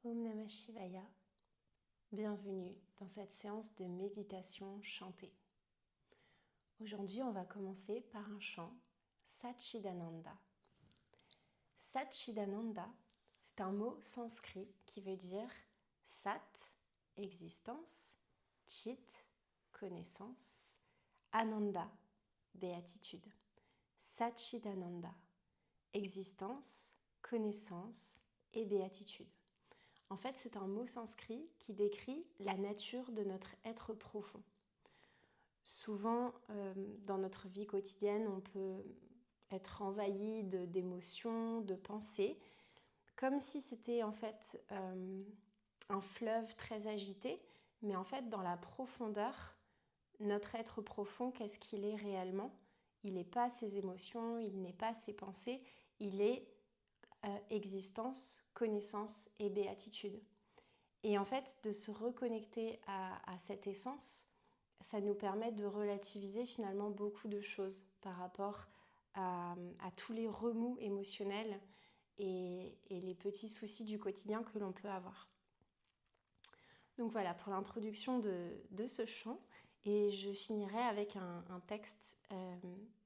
Om Namah Shivaya. Bienvenue dans cette séance de méditation chantée. Aujourd'hui, on va commencer par un chant Satchidananda. Satchidananda, c'est un mot sanskrit qui veut dire Sat, existence, Chit, connaissance, Ananda, béatitude. Satchidananda, existence, connaissance et béatitude. En fait, c'est un mot sanskrit qui décrit la nature de notre être profond. Souvent, dans notre vie quotidienne, on peut être envahi d'émotions, de pensées, comme si c'était en fait un fleuve très agité, mais en fait, dans la profondeur, notre être profond, qu'est-ce qu'il est réellement? Il n'est pas ses émotions, il n'est pas ses pensées, il est existence, connaissance et béatitude. Et en fait, de se reconnecter à cette essence, ça nous permet de relativiser finalement beaucoup de choses par rapport à tous les remous émotionnels et les petits soucis du quotidien que l'on peut avoir. Donc voilà pour l'introduction de ce chant. Et je finirai avec un texte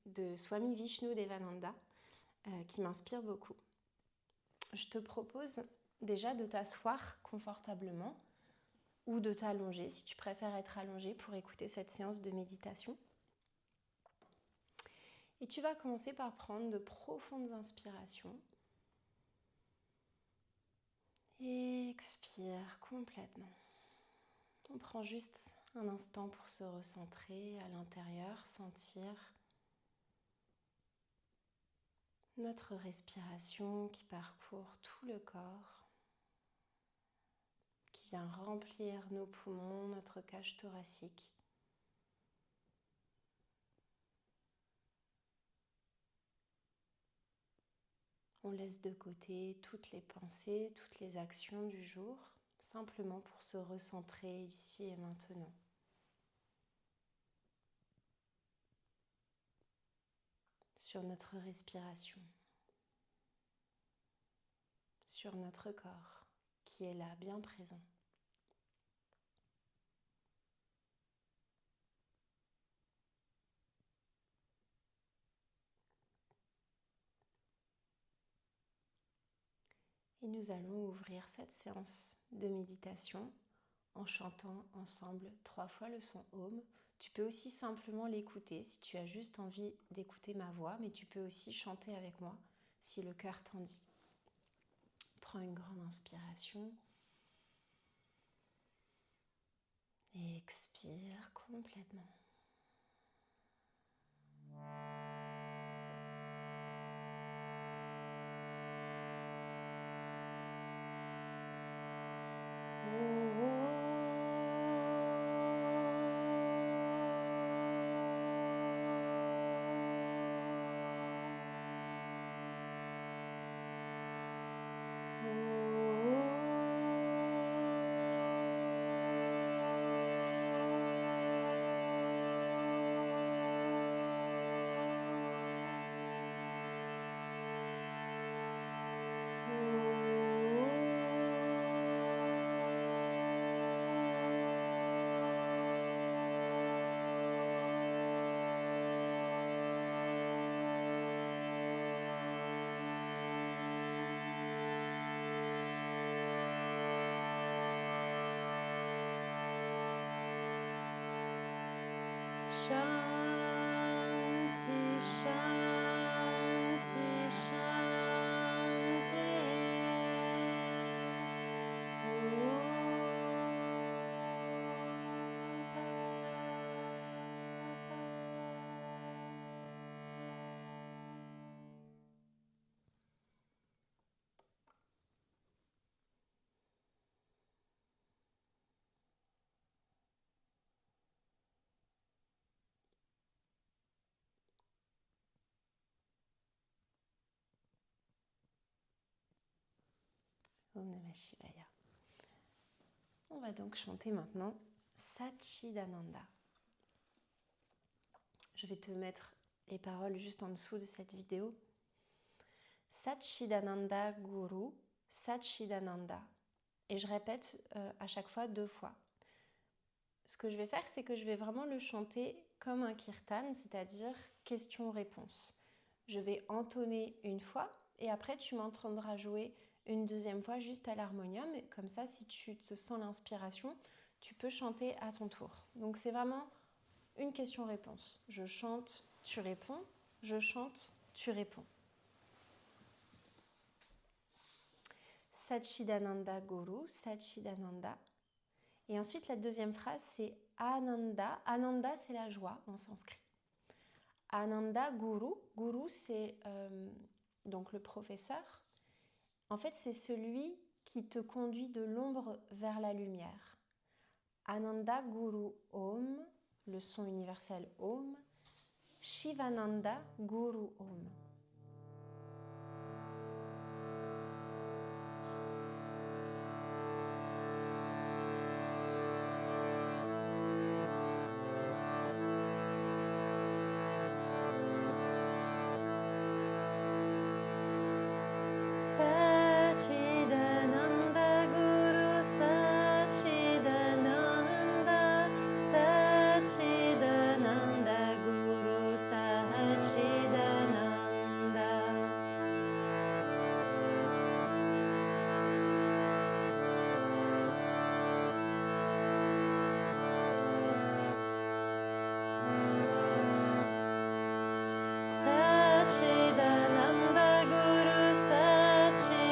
de Swami Vishnudevananda qui m'inspire beaucoup. Je te propose déjà de t'asseoir confortablement ou de t'allonger si tu préfères être allongé pour écouter cette séance de méditation. Et tu vas commencer par prendre de profondes inspirations. Et expire complètement. On prend juste un instant pour se recentrer à l'intérieur, sentir notre respiration qui parcourt tout le corps, qui vient remplir nos poumons, notre cage thoracique. On laisse de côté toutes les pensées, toutes les actions du jour, simplement pour se recentrer ici et maintenant. Sur notre respiration, sur notre corps qui est là, bien présent. Et nous allons ouvrir cette séance de méditation en chantant ensemble 3 fois le son Om. Tu peux aussi simplement l'écouter si tu as juste envie d'écouter ma voix, mais tu peux aussi chanter avec moi si le cœur t'en dit. Prends une grande inspiration et expire complètement. Shanti, Shanti, Shanti. Om Namah Shivaya. On va donc chanter maintenant Satchidananda. Je vais te mettre les paroles juste en dessous de cette vidéo. Satchidananda Guru, Satchidananda, et je répète à chaque fois 2 fois. Ce que je vais faire, c'est que je vais vraiment le chanter comme un kirtan, c'est-à-dire question-réponse. Je vais entonner une fois et après tu m'entendras jouer une deuxième fois juste à l'harmonium. Et comme ça, si tu te sens l'inspiration, tu peux chanter à ton tour. Donc c'est vraiment une question-réponse. Je chante, tu réponds. Je chante, tu réponds. Satchidananda Guru, Satchidananda. Et ensuite, la deuxième phrase, c'est Ananda. Ananda, c'est la joie en sanskrit. Ananda Guru. Guru, c'est donc le professeur. En fait, c'est celui qui te conduit de l'ombre vers la lumière. Ananda Guru Om, le son universel Om. Shivananda Guru Om. Satchidananda Guru Satchidananda Satchidananda Guru Satchidananda. Satchidananda Guru Satchidananda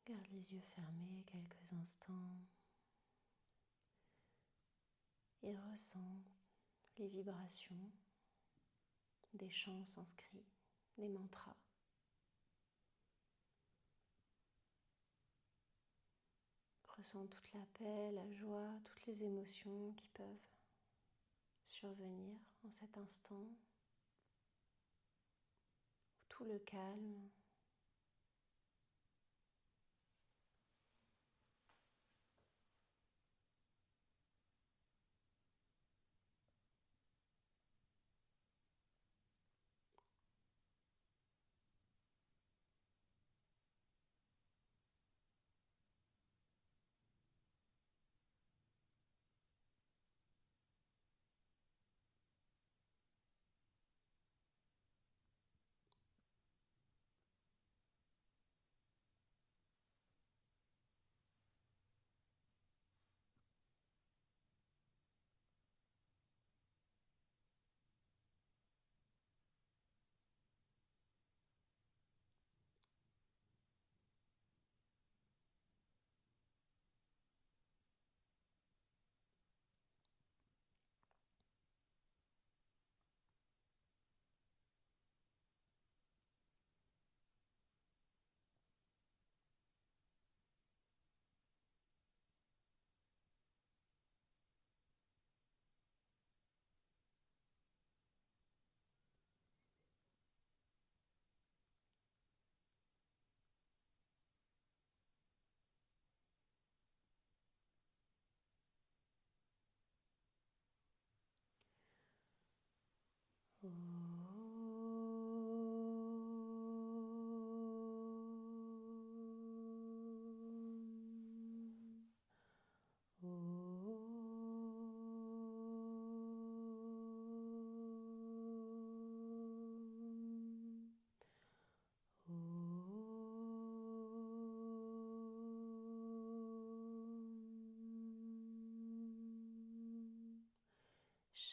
Garde les yeux fermés quelques instants et ressens les vibrations des chants sanscrits, des mantras. Ressens toute la paix, la joie, toutes les émotions qui peuvent survenir en cet instant, tout le calme.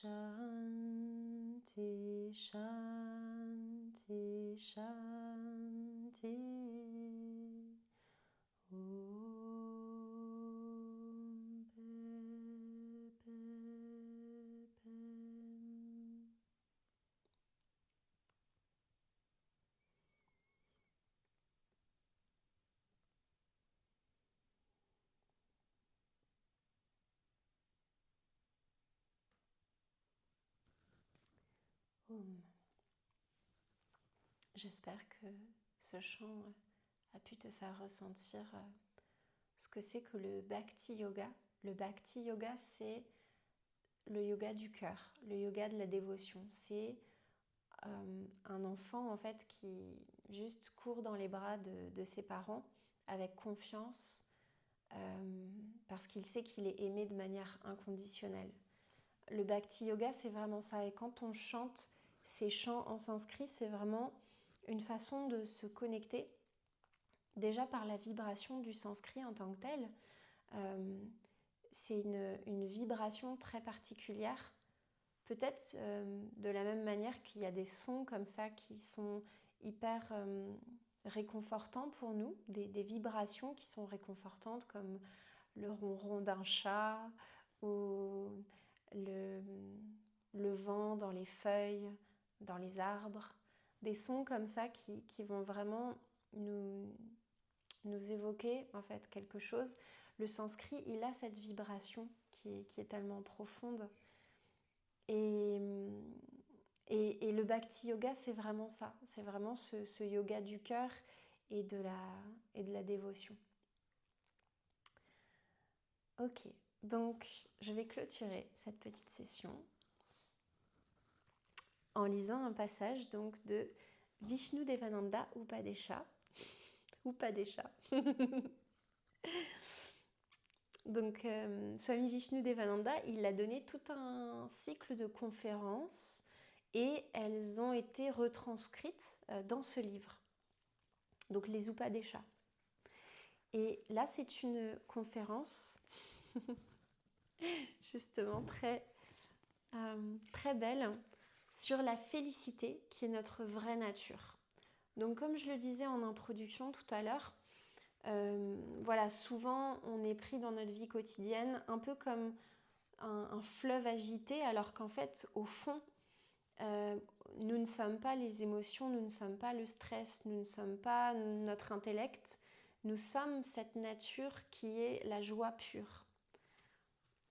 Shanti, Shanti, Shanti. J'espère que ce chant a pu te faire ressentir ce que c'est que le Bhakti Yoga. Le Bhakti Yoga, c'est le yoga du cœur, le yoga de la dévotion. C'est un enfant en fait qui juste court dans les bras de ses parents avec confiance parce qu'il sait qu'il est aimé de manière inconditionnelle. Le Bhakti Yoga, c'est vraiment ça. Et quand on chante ces chants en sanskrit, c'est vraiment une façon de se connecter déjà par la vibration du sanskrit en tant que tel. C'est une vibration très particulière. Peut-être de la même manière qu'il y a des sons comme ça qui sont hyper réconfortants pour nous, des vibrations qui sont réconfortantes comme le ronron d'un chat ou le vent dans les feuilles, dans les arbres, des sons comme ça qui vont vraiment nous évoquer en fait quelque chose. Le sanskrit, il a cette vibration qui est tellement profonde. Et le Bhakti Yoga, c'est vraiment ça. C'est vraiment ce yoga du cœur et de la dévotion. Ok, donc je vais clôturer cette petite session en lisant un passage donc de Vishnu Devananda Upadesha. Upadesha. Donc, Swami Vishnu Devananda, il a donné tout un cycle de conférences et elles ont été retranscrites dans ce livre, donc les Upadesha. Et là, c'est une conférence justement très belle sur la félicité qui est notre vraie nature. Donc, comme je le disais en introduction tout à l'heure, voilà, souvent on est pris dans notre vie quotidienne un peu comme un fleuve agité, alors qu'en fait, au fond, nous ne sommes pas les émotions, nous ne sommes pas le stress, nous ne sommes pas notre intellect, nous sommes cette nature qui est la joie pure.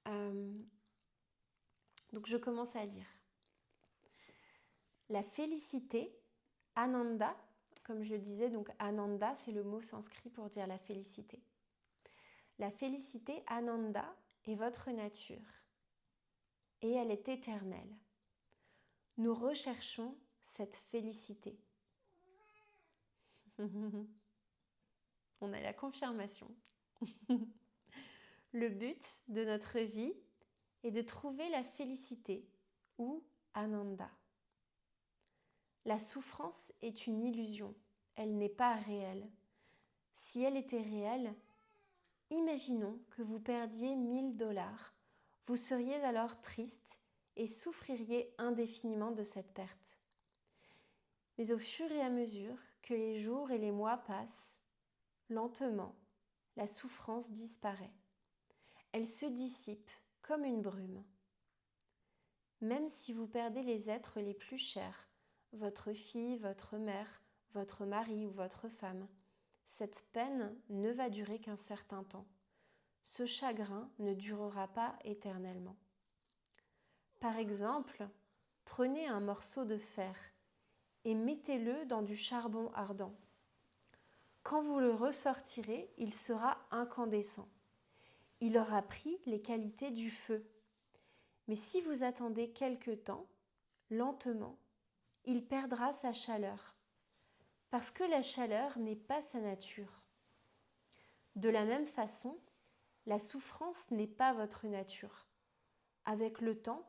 Donc je commence à lire. La félicité, Ananda, comme je le disais, donc Ananda, c'est le mot sanskrit pour dire la félicité. La félicité, Ananda, est votre nature et elle est éternelle. Nous recherchons cette félicité. On a la confirmation. Le but de notre vie est de trouver la félicité ou Ananda. La souffrance est une illusion, elle n'est pas réelle. Si elle était réelle, imaginons que vous perdiez 1000 $. Vous seriez alors triste et souffririez indéfiniment de cette perte. Mais au fur et à mesure que les jours et les mois passent, lentement, la souffrance disparaît. Elle se dissipe comme une brume. Même si vous perdez les êtres les plus chers, votre fille, votre mère, votre mari ou votre femme, cette peine ne va durer qu'un certain temps. Ce chagrin ne durera pas éternellement. Par exemple, prenez un morceau de fer et mettez-le dans du charbon ardent. Quand vous le ressortirez, il sera incandescent. Il aura pris les qualités du feu. Mais si vous attendez quelque temps, lentement, il perdra sa chaleur, parce que la chaleur n'est pas sa nature. De la même façon, la souffrance n'est pas votre nature. Avec le temps,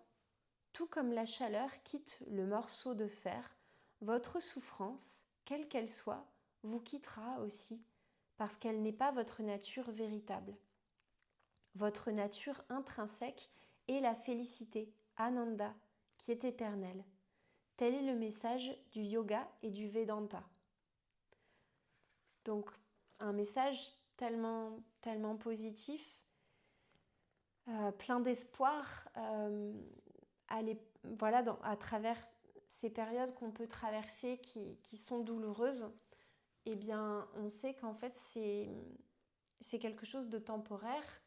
tout comme la chaleur quitte le morceau de fer, votre souffrance, quelle qu'elle soit, vous quittera aussi, parce qu'elle n'est pas votre nature véritable. Votre nature intrinsèque est la félicité, Ananda, qui est éternelle. Tel est le message du yoga et du Vedanta. Donc, un message tellement positif, plein d'espoir, à travers ces périodes qu'on peut traverser qui sont douloureuses, eh bien, on sait qu'en fait, c'est quelque chose de temporaire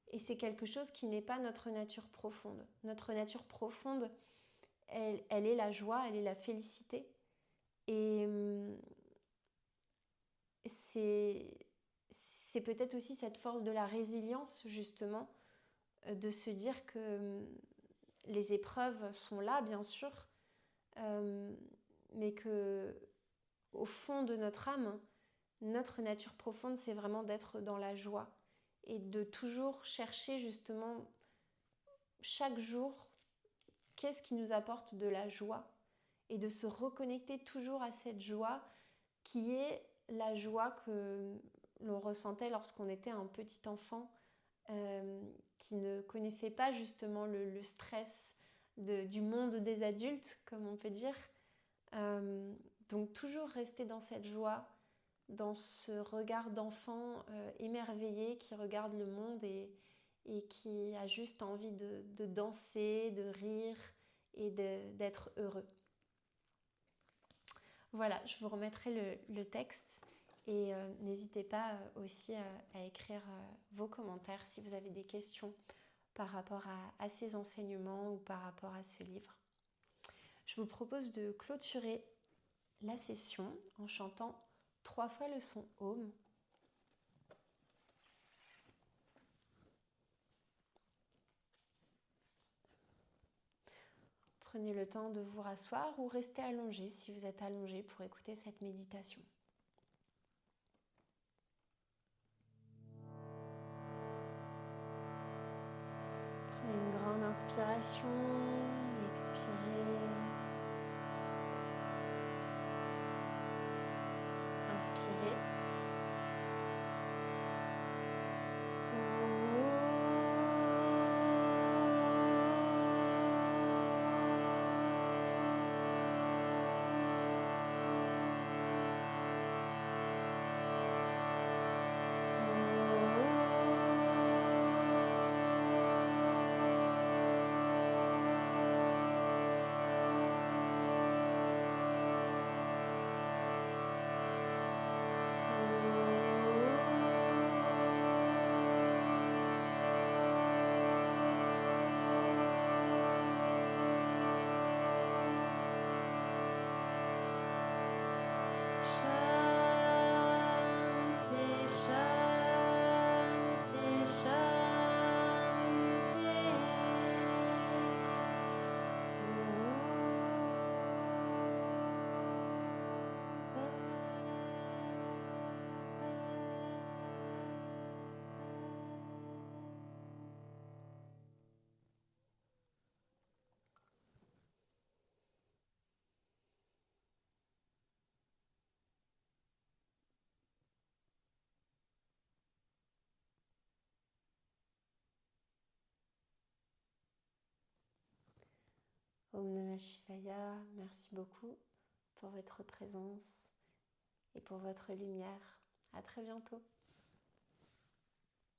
et c'est quelque chose qui n'est pas notre nature profonde. Notre nature profonde, elle est la joie, elle est la félicité. Et c'est peut-être aussi cette force de la résilience, justement, de se dire que les épreuves sont là, bien sûr, mais que au fond de notre âme, notre nature profonde, c'est vraiment d'être dans la joie et de toujours chercher justement chaque jour qu'est-ce qui nous apporte de la joie et de se reconnecter toujours à cette joie qui est la joie que l'on ressentait lorsqu'on était un petit enfant qui ne connaissait pas justement le stress du monde des adultes, comme on peut dire. Donc toujours rester dans cette joie, dans ce regard d'enfant émerveillé qui regarde le monde et qui a juste envie de danser, de rire et d'être heureux. Voilà, je vous remettrai le texte et n'hésitez pas aussi à écrire vos commentaires si vous avez des questions par rapport à ces enseignements ou par rapport à ce livre. Je vous propose de clôturer la session en chantant 3 fois le son Om. Prenez le temps de vous rasseoir ou restez allongé si vous êtes allongé pour écouter cette méditation. Prenez une grande inspiration et expirez. Inspirez. Om Namah Shivaya, merci beaucoup pour votre présence et pour votre lumière. À très bientôt.